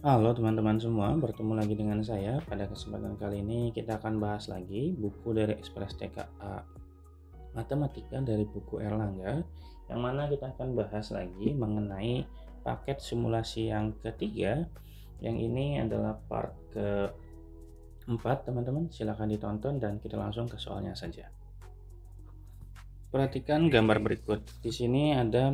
Halo teman-teman semua, bertemu lagi dengan saya. Pada kesempatan kali ini kita akan bahas lagi buku dari Ekspres TKA Matematika dari buku Erlangga, yang mana kita akan bahas lagi mengenai paket simulasi yang ketiga. Yang ini adalah part keempat, teman-teman. Silahkan ditonton dan kita langsung ke soalnya saja. Perhatikan gambar berikut. Di sini ada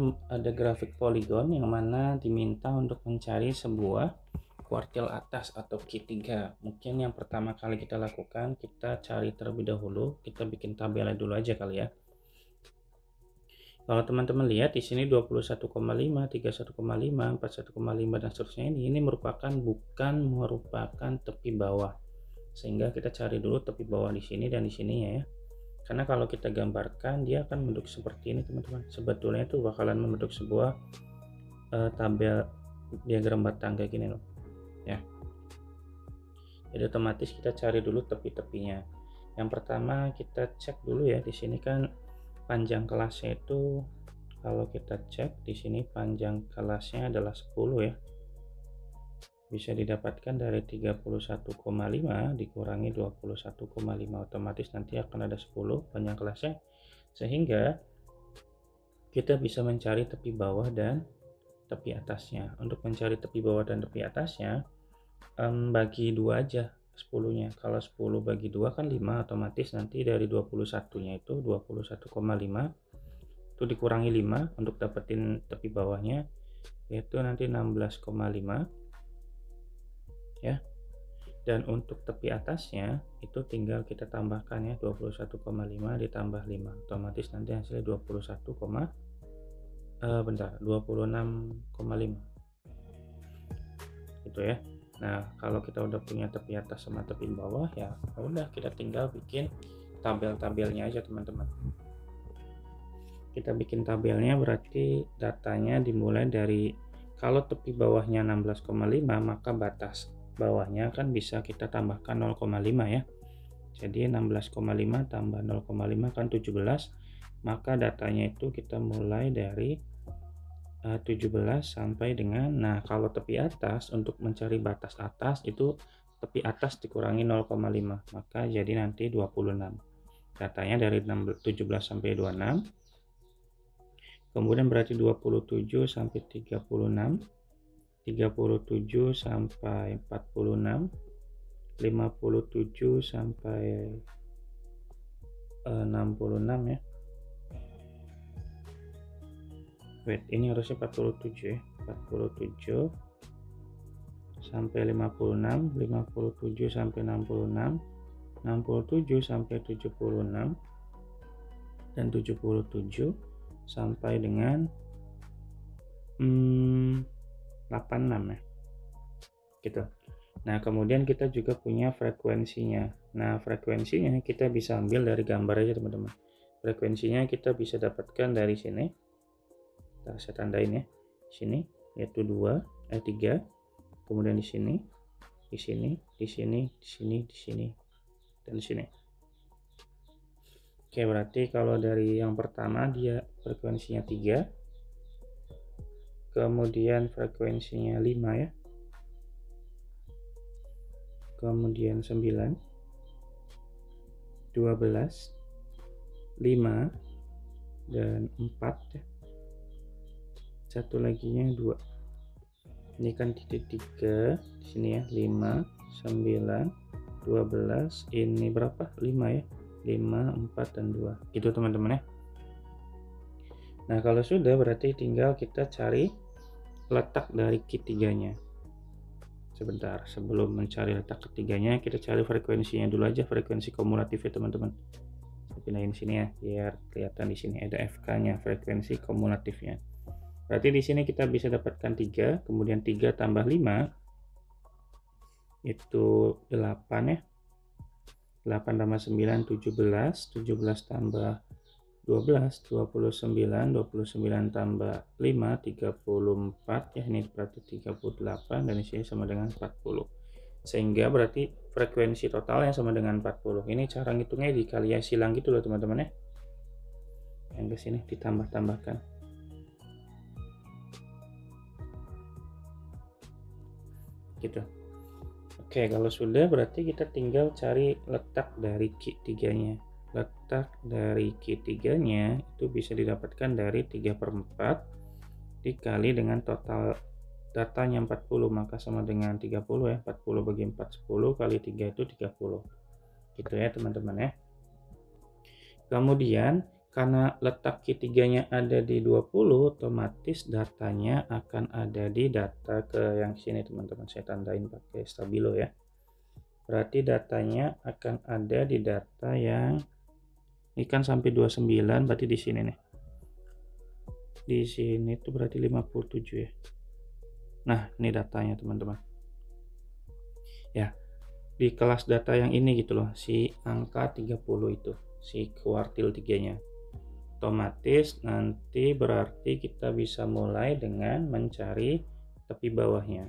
grafik poligon yang mana diminta untuk mencari sebuah kuartil atas atau Q3. Mungkin yang pertama kali kita lakukan, kita cari terlebih dahulu, kita bikin tabelnya dulu aja kali ya. Kalau teman-teman lihat di sini 21,5, 31,5, 41,5 dan seterusnya, ini bukan merupakan tepi bawah. Sehingga kita cari dulu tepi bawah di sini dan di sini ya. Karena kalau kita gambarkan dia akan membentuk seperti ini, teman-teman. Sebetulnya itu bakalan membentuk sebuah tabel diagram batang kayak gini loh ya. Jadi otomatis kita cari dulu tepi-tepinya. Yang pertama kita cek dulu ya, di sini kan panjang kelasnya itu, kalau kita cek di sini panjang kelasnya adalah 10 ya. Bisa didapatkan dari 31,5 dikurangi 21,5, otomatis nanti akan ada 10 panjang kelasnya, sehingga kita bisa mencari tepi bawah dan tepi atasnya. Untuk mencari tepi bawah dan tepi atasnya, bagi 2 aja 10-nya. Kalau 10 bagi 2 kan 5, otomatis nanti dari 21-nya itu 21,5 itu dikurangi 5 untuk dapetin tepi bawahnya, yaitu nanti 16,5 ya. Dan untuk tepi atasnya itu tinggal kita tambahkan ya, 21,5 ditambah 5, otomatis nanti hasilnya 26,5 gitu ya. Nah, kalau kita udah punya tepi atas sama tepi bawah ya udah, kita tinggal bikin tabel-tabelnya aja, teman-teman. Kita bikin tabelnya berarti datanya dimulai dari, kalau tepi bawahnya 16,5 maka batas bawahnya kan bisa kita tambahkan 0,5 ya. Jadi 16,5 tambah 0,5 kan 17, maka datanya itu kita mulai dari 17 sampai dengan, nah kalau tepi atas, untuk mencari batas atas itu tepi atas dikurangi 0,5 maka jadi nanti 26. Datanya dari 17 sampai 26, kemudian berarti 27 sampai 36, 37 sampai 46, 57 sampai 66 ya. Wait, ini harusnya 47 ya. 47 sampai 56, 57 sampai 66, 67 sampai 76, dan 77 sampai dengan 86 ya. Gitu. Nah, kemudian kita juga punya frekuensinya. Nah, frekuensinya kita bisa ambil dari gambar aja, teman-teman. Frekuensinya kita bisa dapatkan dari sini. Ntar saya tandain ya. Sini yaitu 3. Kemudian di sini, di sini, di sini, di sini, di sini, dan di sini. Oke, berarti kalau dari yang pertama dia frekuensinya 3. Kemudian frekuensinya 5 ya. Kemudian 9, 12, 5, dan 4 ya. Satu laginya 2. Ini kan titik 3 di sini ya, 5, 9, 12, ini berapa? 5 ya. 5, 4, dan 2. Gitu teman-teman ya. Nah, kalau sudah berarti tinggal kita cari letak dari Q3-nya. Sebentar, sebelum mencari letak ketiganya kita cari frekuensinya dulu aja, frekuensi kumulatif ya teman-teman. Saya pindahin sini ya biar kelihatan. Di sini ada FK-nya, frekuensi kumulatifnya. Berarti di sini kita bisa dapatkan 3, kemudian 3 tambah 5 itu 8 ya. 8 tambah 9 17, 17 tambah 12, 29, 29 tambah 5 34 ya, ini berarti 38, dan isinya sama dengan 40. Sehingga berarti frekuensi totalnya sama dengan 40. Ini cara ngitungnya dikali ya silang gitu loh teman-teman ya. Yang ke sini ditambah-tambahkan. gitu. Oke, kalau sudah berarti kita tinggal cari letak dari Q3-nya. Letak dari Q3-nya itu bisa didapatkan dari 3/4 dikali dengan total datanya 40, maka sama dengan 30 ya. 40 bagi 4, 10 kali 3 itu 30. Gitu ya teman-teman ya. Kemudian karena letak Q3-nya ada di 20, otomatis datanya akan ada di data ke yang sini teman-teman. Saya tandain pakai stabilo ya. Berarti datanya akan ada di data yang ini kan sampai 29, berarti di sini nih. Di sini tuh berarti 57 ya. Nah, ini datanya teman-teman. Ya, di kelas data yang ini gitu loh, si angka 30 itu, si kuartil 3-nya. Otomatis nanti berarti kita bisa mulai dengan mencari tepi bawahnya.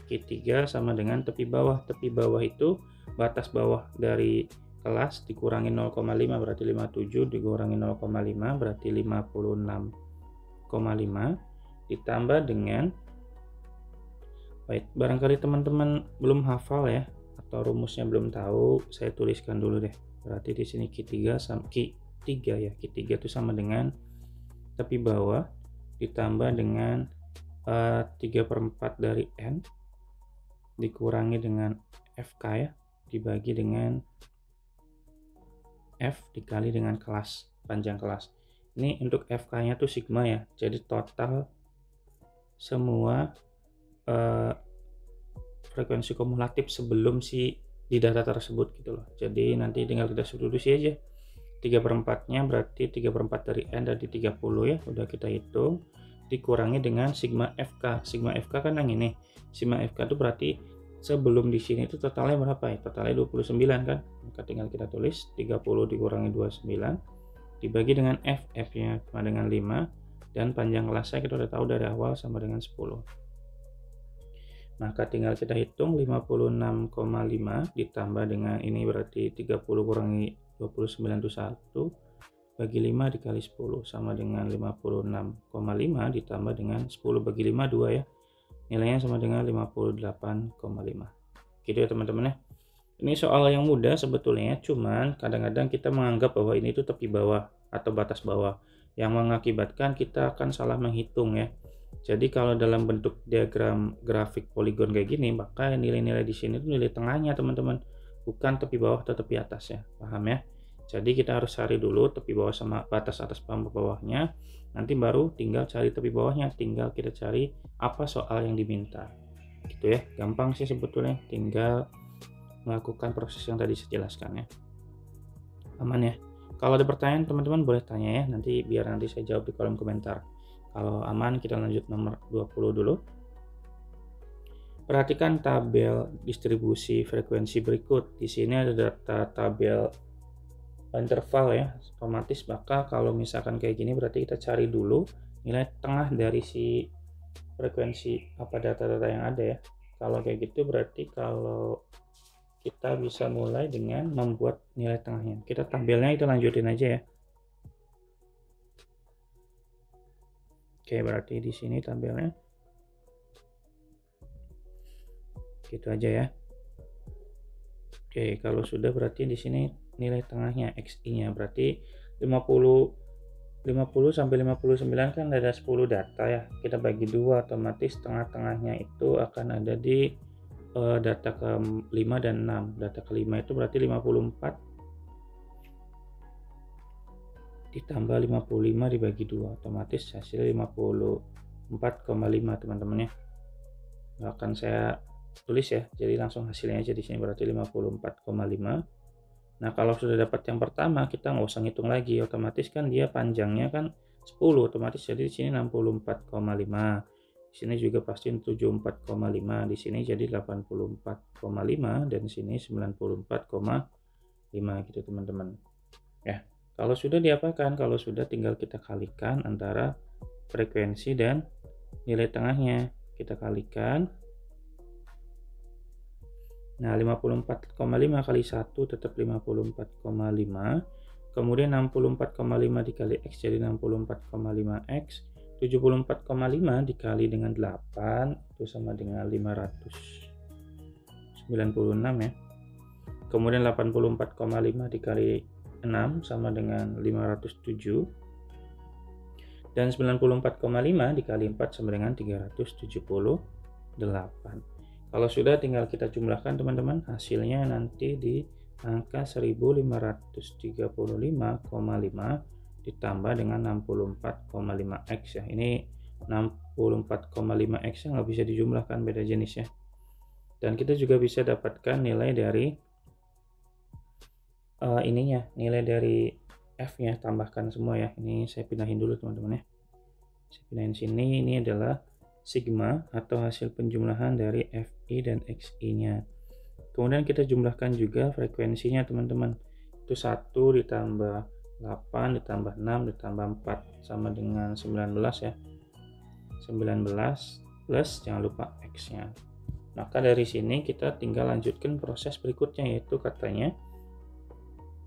Q3 sama dengan tepi bawah. Tepi bawah itu batas bawah dari kelas dikurangi 0,5 berarti 57, dikurangi 0,5 berarti 56,5 ditambah dengan, baik, barangkali teman-teman belum hafal ya atau rumusnya belum tahu, saya tuliskan dulu deh. Berarti di sini Q3 sama Q3 ya. Q3 itu sama dengan tepi bawah ditambah dengan 3/4 dari N dikurangi dengan FK ya, dibagi dengan F dikali dengan kelas, panjang kelas. Ini untuk FK-nya tuh sigma ya, jadi total semua frekuensi kumulatif sebelum si di data tersebut gitu loh. Jadi nanti tinggal kita substitusi aja. 3/4-nya berarti 3/4 dari N dari 30 ya, udah kita hitung, dikurangi dengan sigma FK. Sigma FK kan yang ini. Sigma FK itu berarti sebelum di sini itu totalnya berapa ya? Totalnya 29 kan? Maka tinggal kita tulis 30 dikurangi 29 dibagi dengan F. F-nya sama dengan 5 dan panjang kelasnya kita udah tahu dari awal sama dengan 10. Maka tinggal kita hitung 56,5 ditambah dengan ini berarti 30 kurangi 29 itu 1 bagi 5 dikali 10 sama dengan 56,5 ditambah dengan 10 bagi 5 2 ya. Nilainya sama dengan 58,5. Gitu ya teman-teman ya. Ini soal yang mudah sebetulnya, cuman kadang-kadang kita menganggap bahwa ini itu tepi bawah atau batas bawah yang mengakibatkan kita akan salah menghitung ya. Jadi kalau dalam bentuk diagram grafik poligon kayak gini, maka nilai-nilai di sini itu nilai tengahnya teman-teman, bukan tepi bawah atau tepi atas ya. Paham ya? Jadi kita harus cari dulu tepi bawah sama batas atas bawahnya. Nanti baru tinggal cari tepi bawahnya, tinggal kita cari apa soal yang diminta. Gitu ya. Gampang sih sebetulnya, tinggal melakukan proses yang tadi saya jelaskan ya. Aman ya. Kalau ada pertanyaan teman-teman boleh tanya ya, nanti biar nanti saya jawab di kolom komentar. Kalau aman kita lanjut nomor 20 dulu. Perhatikan tabel distribusi frekuensi berikut. Di sini ada data tabel interval ya, otomatis maka kalau misalkan kayak gini berarti kita cari dulu nilai tengah dari si frekuensi apa data-data yang ada ya. Kalau kayak gitu berarti kalau kita bisa mulai dengan membuat nilai tengahnya. Kita tabelnya itu lanjutin aja ya. Oke, berarti di sini tabelnya gitu aja ya. Oke, kalau sudah berarti di sini nilai tengahnya XI-nya berarti 50 sampai 59 kan ada 10 data ya. Kita bagi 2 otomatis tengah-tengahnya itu akan ada di data ke-5 dan 6. Data ke-5 itu berarti 54 ditambah 55 dibagi 2, otomatis hasilnya 54,5 teman-teman ya. Akan saya tulis ya, jadi langsung hasilnya aja di sini berarti 54,5. Nah kalau sudah dapat yang pertama kita nggak usah ngitung lagi, otomatis kan dia panjangnya kan 10, otomatis jadi di sini 64,5, di sini juga pasti 74,5, di sini jadi 84,5 dan di sini 94,5 gitu teman-teman ya. Kalau sudah diapakan? Kalau sudah tinggal kita kalikan antara frekuensi dan nilai tengahnya, kita kalikan. Nah 54,5 kali 1 tetap 54,5, kemudian 64,5 dikali X jadi 64,5X, 74,5 dikali dengan 8 itu sama dengan 500. 96 ya. Kemudian 84,5 dikali 6 sama dengan 507. Dan 94,5 dikali 4 sama dengan 378. Kalau sudah, tinggal kita jumlahkan teman-teman. Hasilnya nanti di angka 1535,5 ditambah dengan 64,5x ya. Ini 64,5x nya nggak bisa dijumlahkan, beda jenis ya. Dan kita juga bisa dapatkan nilai dari nilai dari F nya, tambahkan semua ya. Ini saya pindahin dulu teman-teman ya. Saya pindahin sini. Ini adalah sigma atau hasil penjumlahan dari Fi dan Xi nya. Kemudian kita jumlahkan juga frekuensinya teman-teman. Itu 1 ditambah 8 ditambah 6 ditambah 4 sama dengan 19 ya. 19 plus jangan lupa X nya. Maka dari sini kita tinggal lanjutkan proses berikutnya, yaitu katanya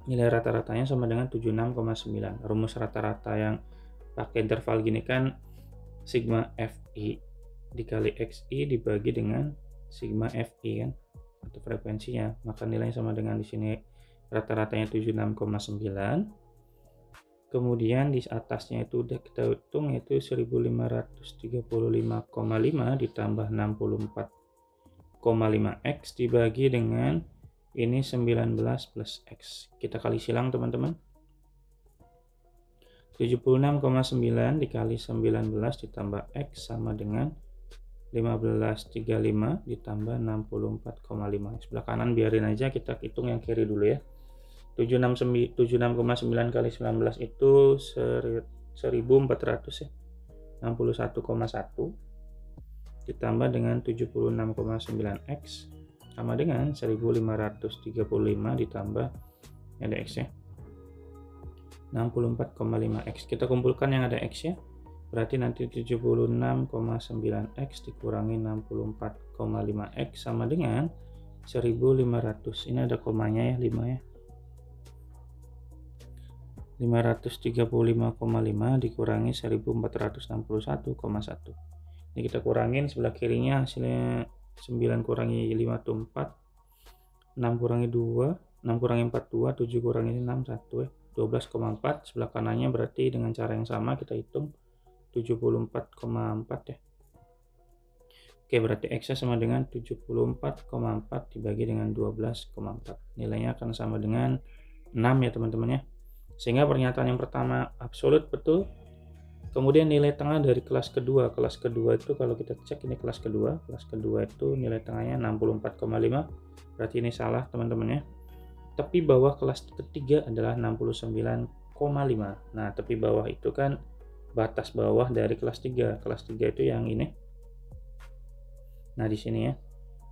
nilai rata-ratanya sama dengan 76,9. Rumus rata-rata yang pakai interval gini kan sigma Fi dikali Xi dibagi dengan sigma Fi kan, atau frekuensinya. Maka nilainya sama dengan di sini rata-ratanya 76,9. Kemudian di atasnya itu udah kita hitung, yaitu 1535,5 ditambah 64,5x dibagi dengan ini 19 plus X. Kita kali silang teman-teman. 76,9 dikali 19 ditambah X sama dengan 1535 ditambah 64,5. Sebelah kanan biarin aja, kita hitung yang kiri dulu ya. 76,9 kali 19 itu 1400 ya. 61,1 ditambah dengan 76,9x sama dengan 1535 ditambah ada X ya, 64,5x. Kita kumpulkan yang ada X ya, berarti nanti 76,9x dikurangi 64,5x sama dengan 1500. Ini ada komanya ya, 5 ya. 535,5 dikurangi 1461,1. Ini kita kurangin sebelah kirinya, hasilnya 9 kurangi 5 itu 4, 6 kurangi 2, 6 kurangi 4 2, 7 kurangi 6 1 ya, 12,4. Sebelah kanannya berarti dengan cara yang sama kita hitung 74,4 ya. Oke, berarti X sama dengan 74,4 dibagi dengan 12,4. Nilainya akan sama dengan 6 ya teman-teman ya. Sehingga pernyataan yang pertama absolut betul. Kemudian nilai tengah dari kelas kedua. Kelas kedua itu kalau kita cek ini kelas kedua. Kelas kedua itu nilai tengahnya 64,5. Berarti ini salah teman-teman ya. Tepi bawah kelas ketiga adalah 69,5. Nah, tepi bawah itu kan batas bawah dari kelas 3. Kelas 3 itu yang ini. Nah, di sini ya.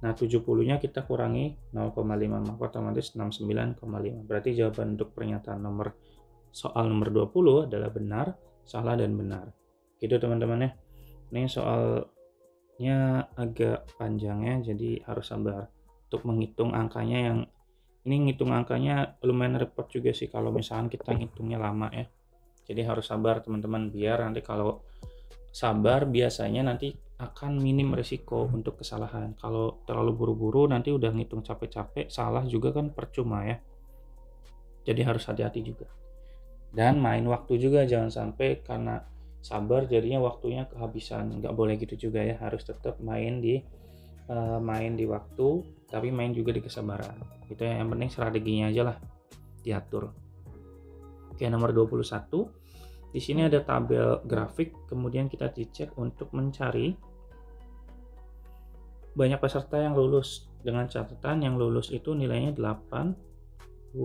Nah, 70-nya kita kurangi 0,5, maka otomatis 69,5. Berarti jawaban untuk pernyataan soal nomor 20 adalah benar, salah, dan benar. Gitu teman-teman ya. Ini soalnya agak panjang ya, jadi harus sabar untuk menghitung angkanya. Yang ini ngitung angkanya lumayan repot juga sih kalau misalkan kita ngitungnya lama ya. Jadi harus sabar teman-teman, biar nanti kalau sabar biasanya nanti akan minim risiko untuk kesalahan. Kalau terlalu buru-buru nanti udah ngitung capek-capek, salah juga kan percuma ya. Jadi harus hati-hati juga. Dan main waktu juga, jangan sampai karena sabar jadinya waktunya kehabisan. Nggak boleh gitu juga ya, harus tetap main di waktu, tapi main juga di kesabaran. Itu yang penting strateginya aja lah diatur. Oke, nomor 21. Di sini ada tabel grafik, kemudian kita dicek untuk mencari banyak peserta yang lulus. Dengan catatan yang lulus itu nilainya 68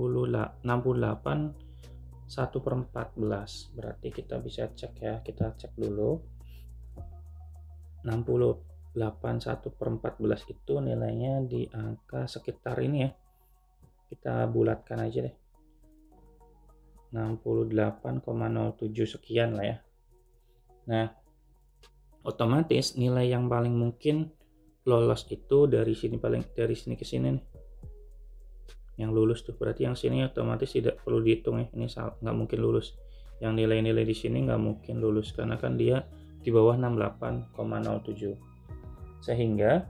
1/14. Berarti kita bisa cek ya, kita cek dulu. 68 1/14 itu nilainya di angka sekitar ini ya. Kita bulatkan aja deh. 68,07 sekian lah ya. Nah, otomatis nilai yang paling mungkin lolos itu dari sini ke sini nih. Yang lulus tuh, berarti yang sini otomatis tidak perlu dihitung ya, ini nggak mungkin lulus. Yang nilai-nilai di sini nggak mungkin lulus karena kan dia di bawah 68,07. Sehingga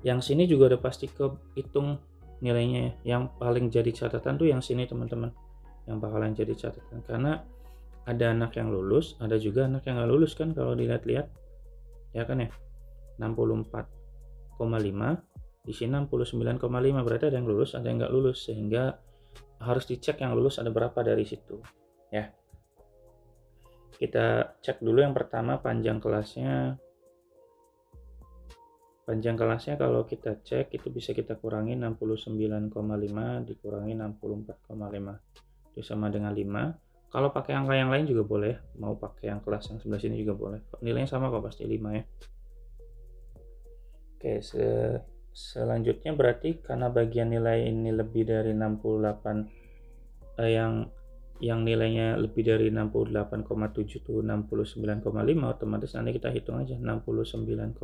Yang sini juga udah pasti kehitung nilainya ya. Yang paling jadi catatan tuh yang sini teman-teman, yang bakalan jadi catatan, karena ada anak yang lulus, ada juga anak yang nggak lulus kan kalau dilihat-lihat ya kan ya. 64,5 di sini 69,5, berarti ada yang lulus ada yang nggak lulus, sehingga harus dicek yang lulus ada berapa dari situ ya. Kita cek dulu yang pertama panjang kelasnya. Panjang kelasnya kalau kita cek itu bisa kita kurangi 69,5 dikurangi 64,5 itu sama dengan 5. Kalau pakai angka yang lain juga boleh, mau pakai yang kelas yang sebelah sini juga boleh, nilainya sama kok, pasti 5 ya. Oke, selanjutnya berarti karena bagian nilai ini lebih dari 68, yang nilainya lebih dari 68,7 itu 69,5, otomatis nanti kita hitung aja 69,5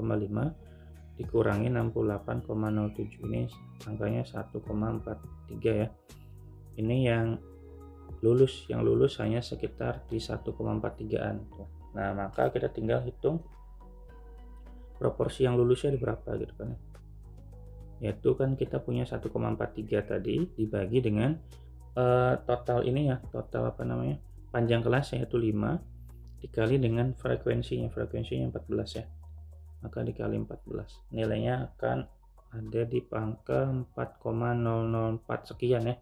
dikurangi 68,07, ini angkanya 1,43 ya. Ini yang lulus hanya sekitar di 1,43an. Nah, maka kita tinggal hitung proporsi yang lulusnya di berapa gitu kan. Yaitu kan kita punya 1,43 tadi dibagi dengan total ini ya, total panjang kelas yaitu 5 dikali dengan frekuensinya 14 ya. Maka dikali 14, nilainya akan ada di angka 4,004 sekian ya.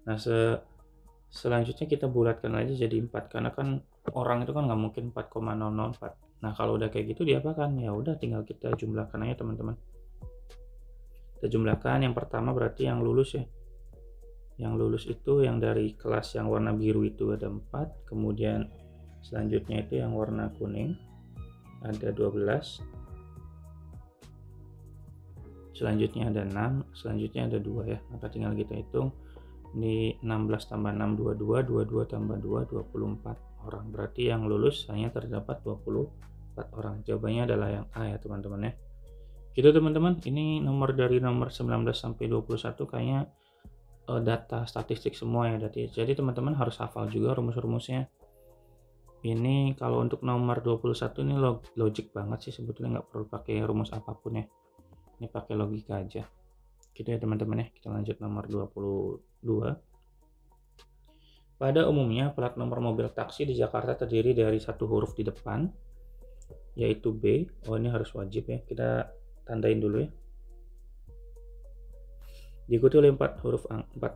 Nah, selanjutnya kita bulatkan aja jadi 4, karena kan orang itu kan nggak mungkin 4,004. Nah, kalau udah kayak gitu diapakan? Ya udah tinggal kita jumlahkan aja teman-teman. Kita jumlahkan, yang pertama berarti yang lulus ya. Yang lulus itu yang dari kelas yang warna biru itu ada 4, kemudian selanjutnya itu yang warna kuning ada 12, selanjutnya ada 6, selanjutnya ada 2 ya. Maka tinggal kita hitung, ini 16 tambah 6 22, 22 tambah 2 24 orang, berarti yang lulus hanya terdapat 24 orang. Jawabannya adalah yang A ya teman-teman ya. Gitu teman-teman, ini dari nomor 19 sampai 21 kayaknya data statistik semua ya. Jadi teman-teman harus hafal juga rumus-rumusnya. Ini kalau untuk nomor 21 ini logik banget sih sebetulnya, nggak perlu pakai rumus apapun ya. Ini pakai logika aja. Gitu ya teman-teman ya. Kita lanjut nomor 22. Pada umumnya plat nomor mobil taksi di Jakarta terdiri dari satu huruf di depan yaitu B. Oh, ini harus wajib ya. Kita tandain dulu ya. Diikuti oleh 4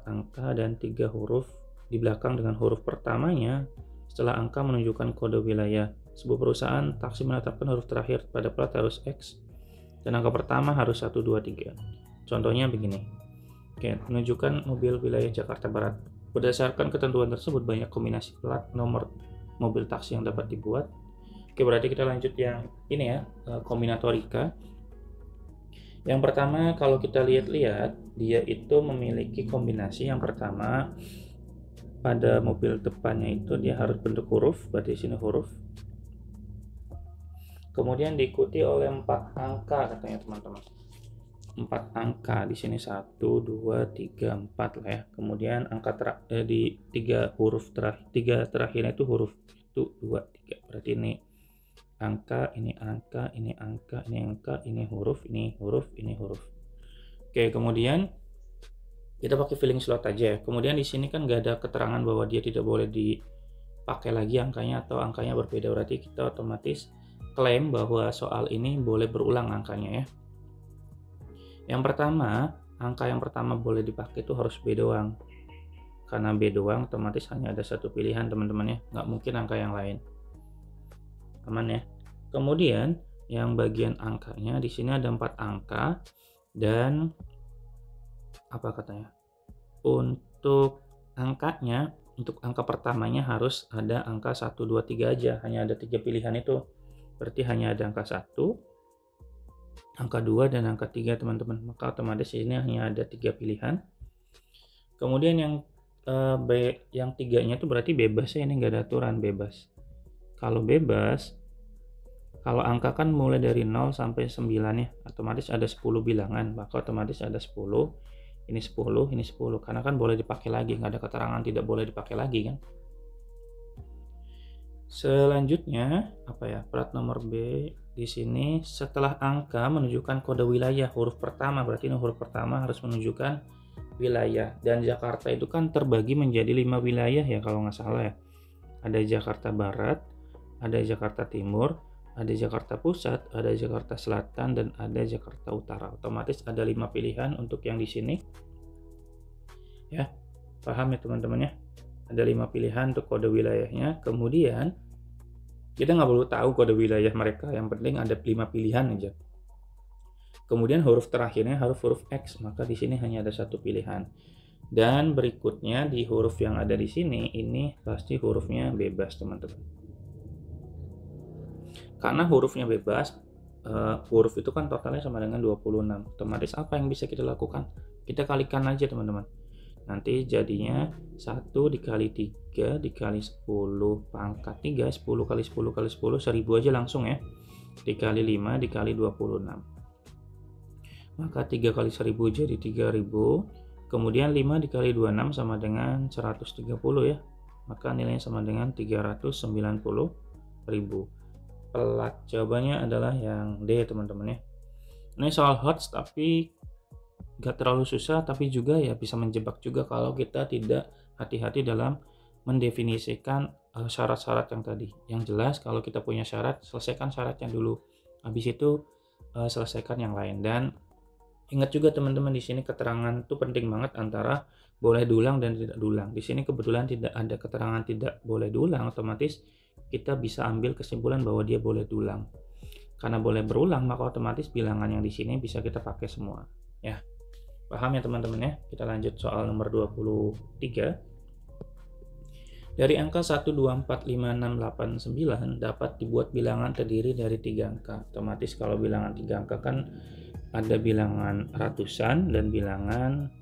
angka dan 3 huruf di belakang dengan huruf pertamanya setelah angka menunjukkan kode wilayah. Sebuah perusahaan taksi menetapkan huruf terakhir pada plat harus X dan angka pertama harus 1, 2, 3. Contohnya begini. Oke, menunjukkan mobil wilayah Jakarta Barat. Berdasarkan ketentuan tersebut banyak kombinasi plat nomor mobil taksi yang dapat dibuat. Oke, berarti kita lanjut yang ini ya, kombinatorika. Yang pertama kalau kita lihat-lihat, dia itu memiliki kombinasi. Yang pertama pada mobil depannya itu dia harus bentuk huruf, berarti di sini huruf. Kemudian diikuti oleh 4 angka katanya teman-teman. 4 angka di sini 1, 2, 3, 4 lah ya. Kemudian angka di 3 huruf terakhir, 3 terakhirnya itu huruf itu 2, 3. Berarti ini angka, ini angka, ini angka, ini angka, ini huruf, ini huruf, ini huruf. Oke, kemudian kita pakai filling slot aja ya. Kemudian di sini kan nggak ada keterangan bahwa dia tidak boleh dipakai lagi angkanya atau angkanya berbeda. Berarti kita otomatis klaim bahwa soal ini boleh berulang angkanya ya. Yang pertama, angka yang pertama boleh dipakai itu harus B doang. Karena B doang otomatis hanya ada satu pilihan teman-teman ya. Nggak mungkin angka yang lain. Aman ya. Kemudian yang bagian angkanya di sini ada 4 angka dan apa katanya? Untuk angkanya, untuk angka pertamanya harus ada angka 1, 2, 3 aja. Hanya ada 3 pilihan itu. Berarti hanya ada angka 1, angka 2, dan angka 3 teman-teman. Maka otomatis ini hanya ada 3 pilihan. Kemudian yang yang 3-nya itu berarti bebas ya, ini nggak ada aturan, bebas. Kalau bebas, kalau angka kan mulai dari 0 sampai 9 ya, otomatis ada 10 bilangan, maka otomatis ada 10, ini 10, ini 10, karena kan boleh dipakai lagi, nggak ada keterangan tidak boleh dipakai lagi kan. Selanjutnya apa ya? Plat nomor B di sini setelah angka menunjukkan kode wilayah huruf pertama, berarti ini huruf pertama harus menunjukkan wilayah. Dan Jakarta itu kan terbagi menjadi 5 wilayah ya kalau nggak salah ya. Ada Jakarta Barat, ada Jakarta Timur, ada Jakarta Pusat, ada Jakarta Selatan, dan ada Jakarta Utara. Otomatis ada 5 pilihan untuk yang di sini. Ya, paham ya teman-teman ya? Ada 5 pilihan untuk kode wilayahnya. Kemudian kita nggak perlu tahu kode wilayah mereka, yang penting ada 5 pilihan aja. Kemudian huruf terakhirnya harus huruf X, maka di sini hanya ada 1 pilihan. Dan berikutnya di huruf yang ada di sini, ini pasti hurufnya bebas teman-teman. Karena hurufnya bebas, huruf itu kan totalnya sama dengan 26. Otomatis apa yang bisa kita lakukan? Kita kalikan aja teman-teman. Nanti jadinya 1 dikali 3 dikali 10 pangkat 3, 10 kali 10 kali 10, 1000 aja langsung ya. Dikali 5 dikali 26. Maka 3 kali 1000 jadi 3000. Kemudian 5 dikali 26 sama dengan 130 ya. Maka nilainya sama dengan 390.000. Plat jawabannya adalah yang D teman-teman ya. Ini soal HOTS tapi gak terlalu susah, tapi juga ya bisa menjebak juga kalau kita tidak hati-hati dalam mendefinisikan syarat-syarat yang tadi. Yang jelas kalau kita punya syarat, selesaikan syaratnya dulu. Habis itu selesaikan yang lain. Dan ingat juga teman-teman, di sini keterangan itu penting banget antara boleh diulang dan tidak diulang. Di sini kebetulan tidak ada keterangan tidak boleh diulang, otomatis kita bisa ambil kesimpulan bahwa dia boleh diulang. Karena boleh berulang, maka otomatis bilangan yang di sini bisa kita pakai semua. Ya. Paham ya teman-teman ya? Kita lanjut soal nomor 23. Dari angka 1, 2, 4, 5, 6, 8, 9 dapat dibuat bilangan terdiri dari 3 angka. Otomatis kalau bilangan 3 angka kan ada bilangan ratusan dan bilangan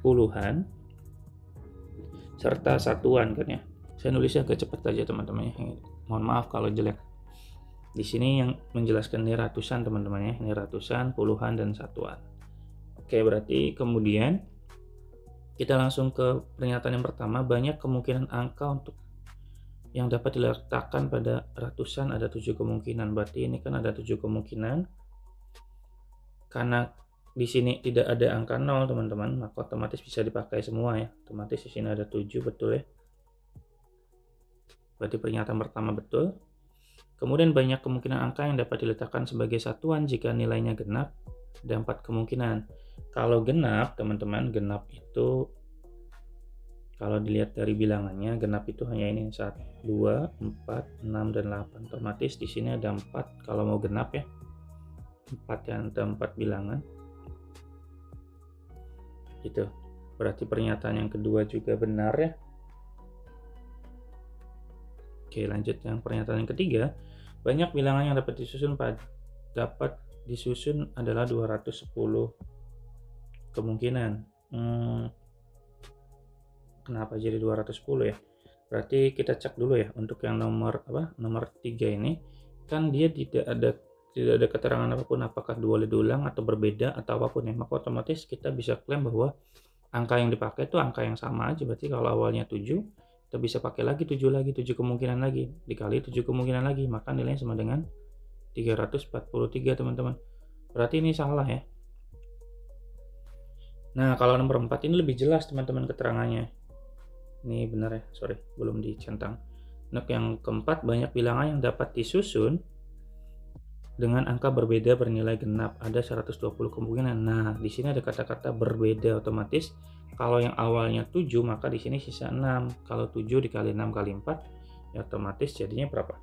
puluhan serta satuan kan ya. Saya nulisnya agak cepat aja teman-teman ya. Mohon maaf kalau jelek. Di sini yang menjelaskan ini ratusan teman-teman ya. Ini ratusan, puluhan, dan satuan. Oke, berarti kemudian kita langsung ke pernyataan yang pertama. Banyak kemungkinan angka untuk yang dapat diletakkan pada ratusan ada 7 kemungkinan. Berarti ini kan ada 7 kemungkinan. Karena di sini tidak ada angka 0 teman-teman, maka otomatis bisa dipakai semua ya. Otomatis di sini ada 7, betul ya. Berarti pernyataan pertama betul. Kemudian banyak kemungkinan angka yang dapat diletakkan sebagai satuan jika nilainya genap. Ada 4 kemungkinan. Kalau genap, teman-teman, genap itu kalau dilihat dari bilangannya, genap itu hanya ini 1, 2, 4, 6, dan 8. Otomatis di sini ada 4 kalau mau genap ya. 4 yang ada 4 bilangan. Gitu. Berarti pernyataan yang kedua juga benar ya. Oke, lanjut yang pernyataan yang ketiga. Banyak bilangan yang dapat disusun adalah 210 kemungkinan. Kenapa jadi 210 ya? Berarti kita cek dulu ya untuk yang nomor 3 ini kan dia tidak ada keterangan apapun apakah boleh diulang atau berbeda atau apapun ya. Maka otomatis kita bisa klaim bahwa angka yang dipakai itu angka yang sama aja. Berarti kalau awalnya 7, kita bisa pakai lagi 7 kemungkinan lagi dikali 7 kemungkinan lagi, maka nilainya sama dengan 343 teman-teman. Berarti ini salah ya. Nah, kalau nomor 4 ini lebih jelas teman-teman keterangannya. Ini benar ya, sorry, belum dicentang. Untuk yang keempat, banyak bilangan yang dapat disusun dengan angka berbeda bernilai genap. Ada 120 kemungkinan. Nah, di sini ada kata-kata berbeda, otomatis kalau yang awalnya 7, maka di sini sisa 6. Kalau 7 dikali 6 kali 4, ya otomatis jadinya berapa?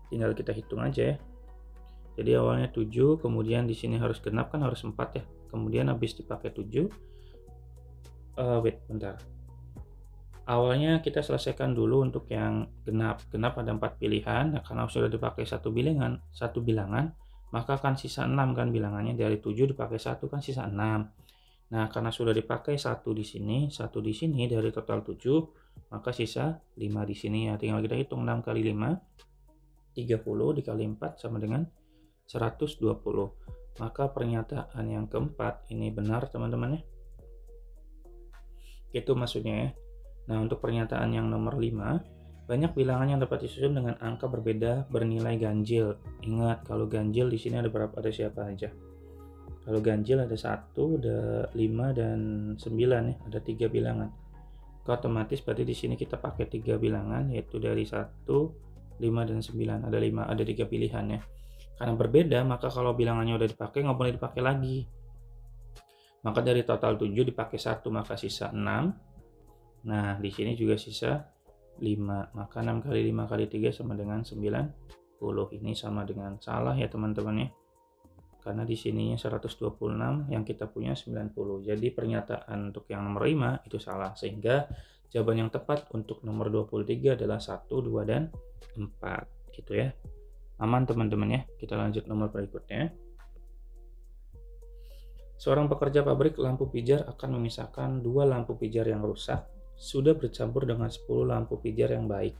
Tinggal kita hitung aja ya. Jadi awalnya 7, kemudian di sini harus genap kan harus 4 ya. Kemudian habis dipakai 7. Bentar. Awalnya kita selesaikan dulu untuk yang genap. Genap ada 4 pilihan. Nah, karena sudah dipakai satu bilangan, maka akan sisa 6 kan bilangannya. Dari 7 dipakai 1 kan sisa 6. Nah, karena sudah dipakai 1 di sini, 1 di sini dari total 7, maka sisa 5 di sini ya. Tinggal kita hitung 6 kali 5, 30 dikali 4 sama dengan 120. Maka pernyataan yang keempat ini benar teman-teman ya. Itu maksudnya ya. Nah, untuk pernyataan yang nomor 5, Banyak bilangan yang dapat disusun dengan angka berbeda bernilai ganjil. Ingat, kalau ganjil di sini ada berapa? Ada siapa aja? Kalau ganjil ada 1, ada 5 dan 9 ya, ada 3 bilangan. Otomatis berarti di sini kita pakai 3 bilangan, yaitu dari 1, 5 dan 9. Ada 3 pilihan ya. Karena berbeda, maka kalau bilangannya udah dipakai nggak boleh dipakai lagi. Maka dari total 7 dipakai 1, maka sisa 6. Nah, di sini juga sisa 5. Maka 6 kali 5 kali 3 sama dengan 90. Ini sama dengan salah ya teman-teman ya. Karena di sininya 126, yang kita punya 90. Jadi pernyataan untuk yang nomor 5 itu salah. Sehingga jawaban yang tepat untuk nomor 23 adalah 1, 2, dan 4. Gitu ya. Aman teman-teman ya. Kita lanjut nomor berikutnya. Seorang pekerja pabrik lampu pijar akan memisahkan 2 lampu pijar yang rusak sudah bercampur dengan 10 lampu pijar yang baik.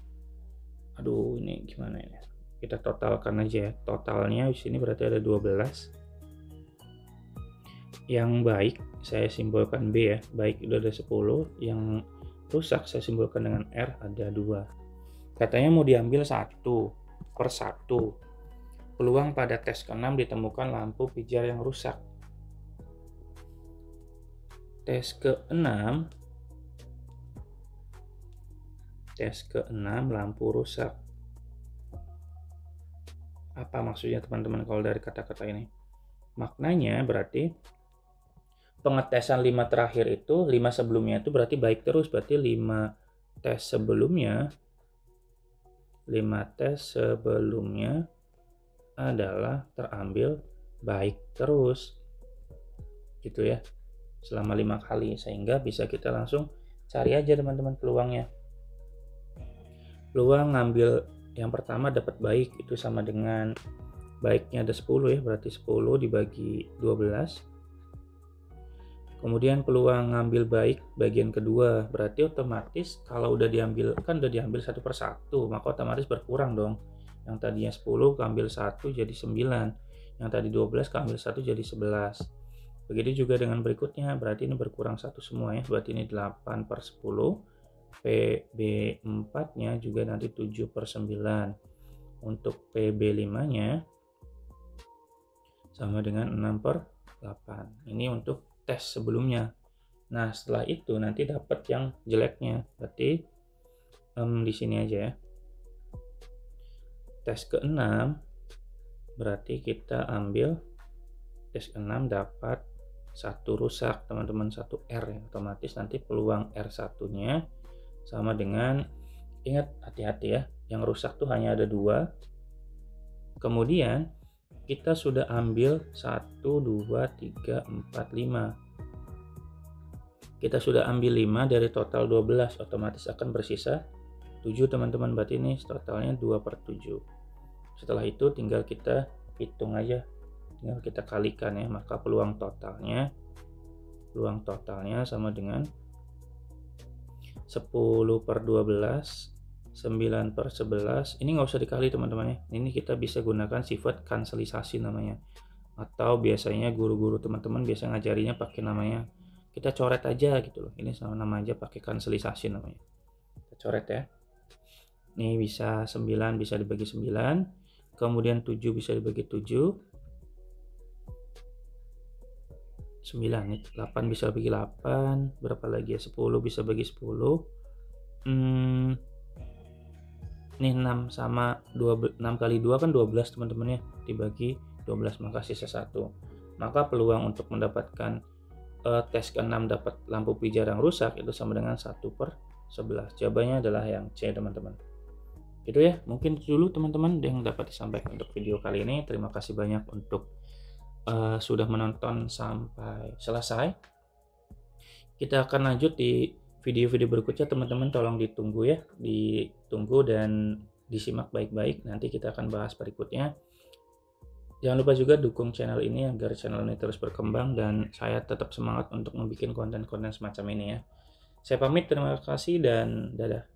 Aduh, ini gimana ini? Kita totalkan aja ya. Totalnya di sini berarti ada 12. Yang baik saya simbolkan B ya. Baik itu ada 10, yang rusak saya simbolkan dengan R, ada 2. Katanya mau diambil 1 per 1. Peluang pada tes ke-6 ditemukan lampu pijar yang rusak. Tes ke-6 lampu rusak. Apa maksudnya teman-teman kalau dari kata-kata ini? Maknanya berarti pengetesan 5 terakhir itu, 5 sebelumnya itu berarti baik terus. Berarti 5 tes sebelumnya adalah terambil baik terus. Gitu ya. Selama 5 kali, sehingga bisa kita langsung cari aja teman-teman peluangnya. Peluang ngambil yang pertama dapat baik itu sama dengan baiknya ada 10 ya, berarti 10 dibagi 12. Kemudian peluang ngambil baik bagian kedua, berarti otomatis kalau udah diambil 1 per 1, maka otomatis berkurang dong. Yang tadinya 10 keambil 1 jadi 9, yang tadi 12 keambil 1 jadi 11. Begitu juga dengan berikutnya, berarti ini berkurang 1 semua ya, berarti ini 8 per 10. PB4 nya juga nanti 7 per 9. Untuk PB5 nya sama dengan 6 per 8. Ini untuk tes sebelumnya. Nah setelah itu nanti dapat yang jeleknya, berarti di sini aja ya. Tes ke-6 berarti kita ambil tes ke-6 dapat 1 rusak teman-teman, 1 R ya. Otomatis nanti peluang R1 nya sama dengan, ingat hati-hati ya, yang rusak tuh hanya ada 2. Kemudian kita sudah ambil 1, 2, 3, 4, 5. Kita sudah ambil 5 dari total 12, otomatis akan bersisa 7 teman-teman. Berarti ini totalnya 2 per 7. Setelah itu tinggal kita hitung aja, tinggal kita kalikan ya, maka peluang totalnya sama dengan 10 per 12, 9 per 11. Ini nggak usah dikali teman-teman ya, ini kita bisa gunakan sifat kanselisasi namanya, atau biasanya guru-guru teman-teman biasa ngajarinya pakai namanya, kita coret aja gitu loh. Ini sama nama aja, pakai kanselisasi namanya, kita coret ya. Ini bisa 9 bisa dibagi 9, kemudian 7 bisa dibagi 7, 9, 8 bisa bagi 8, berapa lagi ya, 10 bisa bagi 10. Nih 6 sama 6 kali 2 kan 12 teman-teman ya, dibagi 12 maka sisa 1. Maka peluang untuk mendapatkan tes ke-6 dapat lampu pijar yang rusak itu sama dengan 1 per 11. Jawabannya adalah yang C teman-teman. Itu ya, mungkin dulu teman-teman yang dapat disampaikan untuk video kali ini. Terima kasih banyak untuk sudah menonton sampai selesai. Kita akan lanjut di video-video berikutnya teman-teman, tolong ditunggu ya, ditunggu dan disimak baik-baik, nanti kita akan bahas berikutnya. Jangan lupa juga dukung channel ini agar channel ini terus berkembang dan saya tetap semangat untuk membuat konten-konten semacam ini ya. Saya pamit, terima kasih dan dadah.